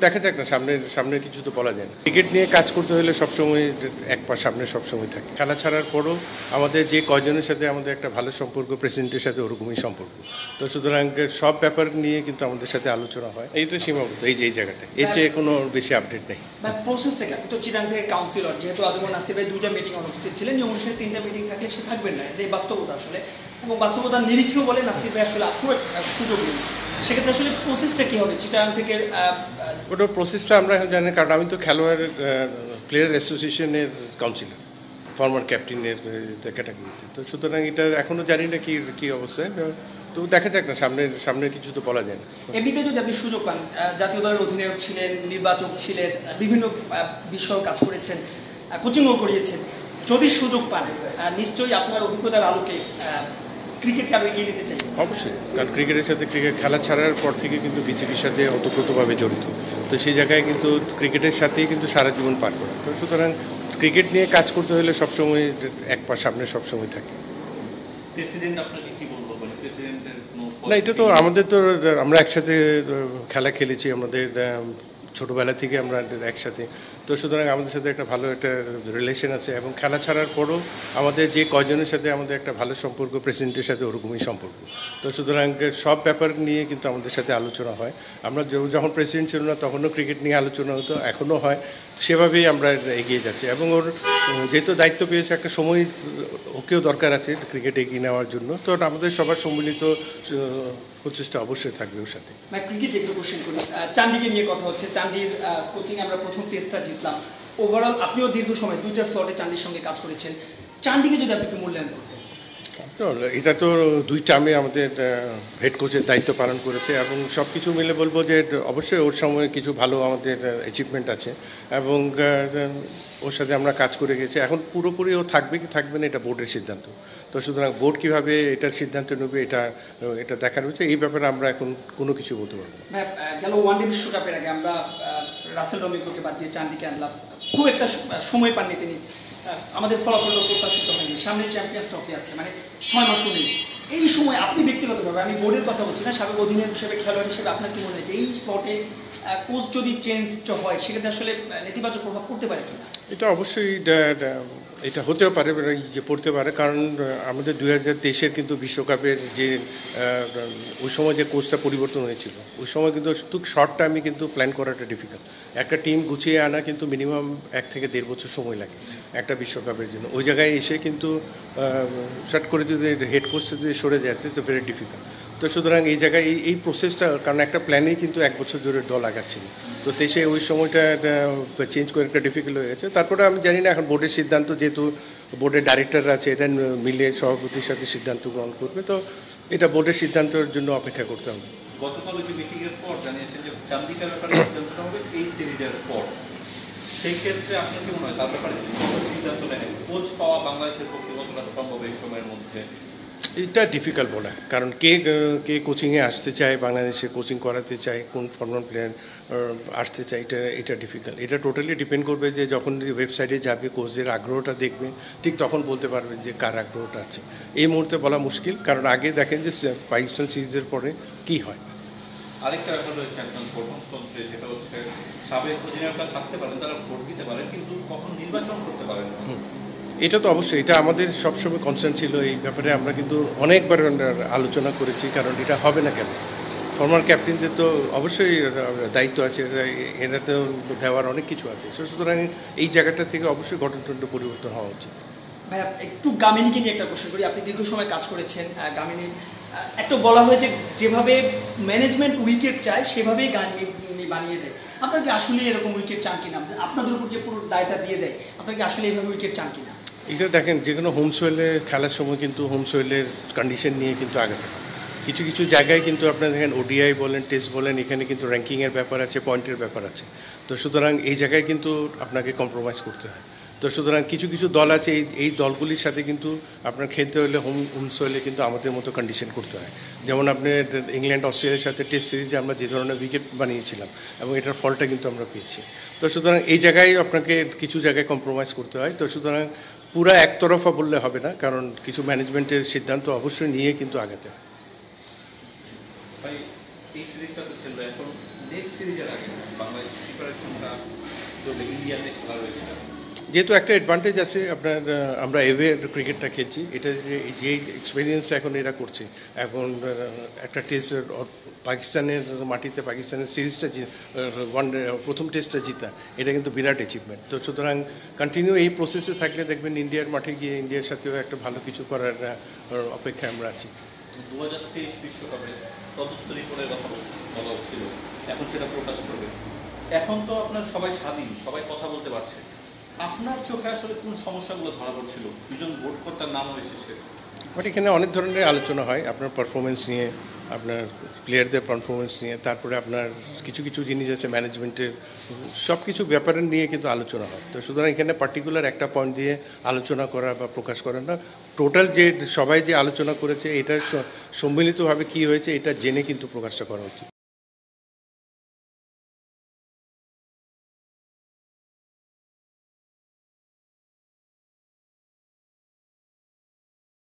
দেখা যাক না, সামনের কিছু তো বলা যায় না। ক্রিকেট নিয়ে কাজ করতে হলে সবসময় এক পা সামনে সবসময় থাকে। খেলা ছাড়ার পরও আমাদের যে কয়জনের সাথে আমাদের একটা ভালো সম্পর্ক, প্রেসিডেন্টের সাথে ওরকমই সম্পর্ক। তো সুতরাং সব ব্যাপার নিয়ে কিন্তু আমাদের সাথে আলোচনা হয়। এইটা সীমাবদ্ধ, এই জায়গাটা, এর চেয়ে কোনো বেশি আপডেট নেই। প্রসেসটা কি? তো চিটাং থেকে কাউন্সিলর যেহেতু আজমল নাসির ভাই 2টা মিটিং অনুপস্থিত ছিলেন, নিয়ম অনুসারে 3টা মিটিং থাকলে সে থাকবেন না, এটাই বাস্তবতা আসলে। এবং বাস্তবতার নিরীক্ষেও বলে নাসির ভাই আসলে খুব সুযোগ নেই। সেক্ষেত্রে আসলে প্রসেসটা কি হবে চিটাং থেকে? ওটা প্রসেসটা আমরা এখন জানি, কারণ আমি তো খেলোয়াড় প্লেয়ার অ্যাসোসিয়েশনের কাউন্সিলর, ফর্মার ক্যাপ্টেনের ক্যাটাগরিতে। তো সুতরাং এটা এখনও জানি না কি অবস্থায়। তো দেখা যাক না, সামনের কিছু তো বলা যায় না। এমনিতে যদি আপনি সুযোগ পান, জাতীয় দলের অধিনায়ক ছিলেন, নির্বাচক ছিলেন, বিভিন্ন বিষয়ে কাজ করেছেন, কোচিংও করিয়েছেন, যদি সুযোগ পান নিশ্চয়ই আপনার অভিজ্ঞতার আলোকে ক্রিকেটকে আরও এগিয়ে নিতে চাই। অবশ্যই, কারণ ক্রিকেটের সাথে ক্রিকেট খেলা ছাড়ার পর থেকে কিন্তু বিসিবির সাথে ওতপ্রোতভাবে জড়িত। তো সেই জায়গায় কিন্তু ক্রিকেটের সাথেই কিন্তু সারা জীবন পার করা। তো সুতরাং ক্রিকেট নিয়ে কাজ করতে হলে সবসময় এক পা সামনে সবসময় থাকে। প্রেসিডেন্ট আপনাকে কি বলবো, মানে প্রেসিডেন্টের না, এটা তো আমাদের তো আমরা একসাথে খেলা খেলেছি, আমাদের ছোটোবেলা থেকে আমরা একসাথে। তো সুতরাং আমাদের সাথে একটা ভালো একটা রিলেশন আছে, এবং খেলা ছাড়ার পরও আমাদের যে কয়জনের সাথে আমাদের একটা ভালো সম্পর্ক, প্রেসিডেন্টের সাথে ওরকমই সম্পর্ক। তো সুতরাং সব ব্যাপার নিয়ে কিন্তু আমাদের সাথে আলোচনা হয়। আমরা যখন প্রেসিডেন্ট ছিল না তখনও ক্রিকেট নিয়ে আলোচনা হতো, এখনও হয়, সেভাবেই আমরা এগিয়ে যাচ্ছি। এবং ওর যেহেতু দায়িত্ব পেয়েছে, একটা সময় ওকেও দরকার আছে ক্রিকেট এগিয়ে নেওয়ার জন্য। তো আমাদের সবার সম্মিলিত প্রচেষ্টা অবশ্যই থাকবে ওর সাথে। ক্রিকেট একটু কোশ্চেন করি, চান্ডিকে নিয়ে কথা হচ্ছে। চান্ডির কোচিং আমরা প্রথম টেস্টটা জিতলাম। ওভারঅল আপনিও দীর্ঘ সময় 2টা স্লটে চান্ডির সঙ্গে কাজ করেছেন। চান্ডিকে যদি আপনি একটু মূল্যায়ন করতেন। এটা তো 2 টার্মে আমাদের হেড কোচের দায়িত্ব পালন করেছে, এবং সব কিছু মিলে বলবো যে অবশ্যই ওর সময় কিছু ভালো আমাদের অ্যাচিভমেন্ট আছে, এবং ওর সাথে আমরা কাজ করে গেছি। এখন পুরোপুরি ও থাকবে কি থাকবে না এটা বোর্ডের সিদ্ধান্ত। তো সুতরাং বোর্ড কীভাবে এটার সিদ্ধান্ত নেবে এটা দেখার হচ্ছে। এই ব্যাপারে আমরা এখন কোনো কিছু বলতে পারবো না। গেল ওয়ানডে বিশ্বকাপের আগে আমরা রাসেল ডমিঙ্গোকে বাদ দিয়ে চান্ডিকে আনলাম, খুব একটা সময় পাননি তিনি, আমাদের ফলাফল প্রত্যাশিত হয়নি। সামনে চ্যাম্পিয়ন্স ট্রফি আছে, মানে 6 মাসও নেই। এই সময় আপনি ব্যক্তিগতভাবে, আমি বোর্ডের কথা বলছি না, সাবেক অধিনায়ক হিসেবে, খেলোয়াড় হিসেবে আপনার কি মনে হয় যে এই স্পটে কোচ যদি চেঞ্জ হয় সেক্ষেত্রে আসলে নেতিবাচক প্রভাব পড়তে পারে কিনা? এটা অবশ্যই এটা হতেও পারে, যে পড়তে পারে, কারণ আমাদের 2023-এর কিন্তু বিশ্বকাপের যে ওই সময় যে কোচটা পরিবর্তন হয়েছিল, ওই সময় কিন্তু খুব শর্ট টাইমে কিন্তু প্ল্যান করাটা ডিফিকাল্ট। একটা টিম গুছিয়ে আনা কিন্তু মিনিমাম 1 থেকে 1.5 বছর সময় লাগে একটা বিশ্বকাপের জন্য। ওই জায়গায় এসে কিন্তু শর্ট করে যদি হেড কোচটা যদি সরে যায়, ইটস ভেরি ডিফিকাল্ট। তো সুতরাং এই জায়গায় এই প্রসেসটা, কারণ একটা প্ল্যানেই কিন্তু 1 বছর ধরে দল আগাচ্ছিল। তো দেশে ওই সময়টা চেঞ্জ করে একটা ডিফিকাল্ট হয়ে গেছে। তারপরে আমি জানি না এখন বোর্ডের সিদ্ধান্ত, যেহেতু বোর্ডের ডাইরেক্টররা আছে, এটা মিলে সভাপতির সাথে সিদ্ধান্ত গ্রহণ করবে। তো এটা বোর্ডের সিদ্ধান্তের জন্য অপেক্ষা করতে হবে। গতকাল যে মিটিংয়ের পর জানিয়েছেন যে চান্দিকার ব্যাপারে সিদ্ধান্তটা হবে এই সিরিজের পর। সেই ক্ষেত্রে আপনার কি মনে হয় তার ব্যাপারে যদি সিদ্ধান্ত নেয়, কোচ পাওয়া বাংলাদেশের পক্ষে কতটা সম্ভব এই সময়ের মধ্যে? এটা ডিফিকাল্ট বলা, কারণ কে কোচিংয়ে আসতে চায়, বাংলাদেশে কোচিং করাতে চায়, কোন ফরমান প্লেয়ার আসতে চায়, এটা ডিফিকাল্ট। এটা টোটালি ডিপেন্ড করবে যে যখন ওয়েবসাইটে যাবে, কোচদের আগ্রহটা দেখবে, ঠিক তখন বলতে পারবেন যে কার আগ্রহটা আছে। এই মুহূর্তে বলা মুশকিল, কারণ আগে দেখেন যে পাকিস্তান সিরিজের পরে কি হয়। আরেকটা ব্যাপার রয়েছে একজন গঠনতন্ত্রে, যেটা হচ্ছে সাবেক অধিনায়করা থাকতে পারেন, তারা ভোট দিতে পারেন, কিন্তু কখন নির্বাচন করতে পারেন না। এটা তো অবশ্যই, এটা আমাদের সবসময় কনসার্ন ছিল। এই ব্যাপারে আমরা কিন্তু অনেকবার আলোচনা করেছি, কারণ এটা হবে না কেন? ফর্মার ক্যাপ্টেনদের তো অবশ্যই দায়িত্ব আছে, এরা তো দেওয়ার অনেক কিছু আছে। সুতরাং এই জায়গাটা থেকে অবশ্যই গঠনতন্ত্র পরিবর্তন হওয়া উচিত। ভাইয়া একটু গামিনীকে নিয়ে একটা কোশ্চেন করি। আপনি দীর্ঘ সময় কাজ করেছেন গামিনী, একটা বলা হয় যে যেভাবে ম্যানেজমেন্ট উইকেট চায় সেভাবেই গামিনী বানিয়ে দেয়। আপনার কি আসলে এরকম উইকেট চান কিনা? আপনাদের উপর যে পুরো দায়টা দিয়ে দেয়, আপনার কি আসলে এইভাবে উইকেট চান কিনা? এটা দেখেন, যে কোনো হোম সোয়েলে খেলার সময় কিন্তু হোম সোয়েলের কন্ডিশন নিয়ে কিন্তু আগাতে হয়। কিছু কিছু জায়গায় কিন্তু আপনারা দেখেন ওডিআই বলেন, টেস্ট বলেন, এখানে কিন্তু র্যাঙ্কিংয়ের ব্যাপার আছে, পয়েন্টের ব্যাপার আছে। তো সুতরাং এই জায়গায় কিন্তু আপনাকে কম্প্রোমাইজ করতে হয়। তো সুতরাং কিছু কিছু দল আছে, এই দলগুলির সাথে কিন্তু আপনার খেলতে হলে হোম সোয়েলে কিন্তু আমাদের মতো কন্ডিশন করতে হয়। যেমন আপনি ইংল্যান্ড অস্ট্রেলিয়ার সাথে টেস্ট সিরিজে আমরা যে ধরনের উইকেট বানিয়েছিলাম, এবং এটার ফলটা কিন্তু আমরা পেয়েছি। তো সুতরাং এই জায়গায় আপনাকে কিছু জায়গায় কম্প্রোমাইজ করতে হয়। তো সুতরাং পুরা একতরফা বললে হবে না, কারণ কিছু ম্যানেজমেন্টের সিদ্ধান্ত অবশ্যই নিয়ে কিন্তু আগাতে হয়। ভাই এই সিরিজটা তো খেললো, এখন নেক্সট সিরিজের আগে বাংলাদেশ প্রিপারেশনটা ইন্ডিয়াতে খেলা রয়েছে? যেহেতু একটা অ্যাডভান্টেজ আছে আপনার, আমরা এভে ক্রিকেটটা খেলছি, এটা যে এক্সপিরিয়েন্সটা এখন এরা করছে, এখন একটা টেস্ট পাকিস্তানের মাটিতে পাকিস্তানের সিরিজটা প্রথম টেস্টটা জিতা, এটা কিন্তু বিরাট অ্যাচিভমেন্ট। তো সুতরাং কন্টিনিউ এই প্রসেসে থাকলে দেখবেন ইন্ডিয়ার মাঠে গিয়ে ইন্ডিয়ার সাথেও একটা ভালো কিছু করার অপেক্ষায় আমরা আছি। 2023 বিশ্বকাপে তদন্তরি করে কথা বলা হচ্ছিল, এখন সেটা প্রকাশ করবে। এখন তো আপনার সবাই স্বাধীন, সবাই কথা বলতে পারছে। আপনার চোখে আসলে কোন সমস্যাগুলো ধরা পড়ছিল? দুজন ভোটকর্তার নামও এসেছে। বাট এখানে অনেক ধরনের আলোচনা হয়, আপনার পারফরমেন্স নিয়ে, আপনার প্লেয়ারদের পারফরমেন্স নিয়ে, তারপরে আপনার কিছু কিছু জিনিস আছে ম্যানেজমেন্টের, সব কিছু ব্যাপারের নিয়ে কিন্তু আলোচনা হয়। তো সুতরাং এখানে পার্টিকুলার একটা পয়েন্ট দিয়ে আলোচনা করা বা প্রকাশ করা না, টোটাল যে সবাই যে আলোচনা করেছে এটার সম্মিলিতভাবে কী হয়েছে এটা জেনে কিন্তু প্রকাশটা করা উচিত।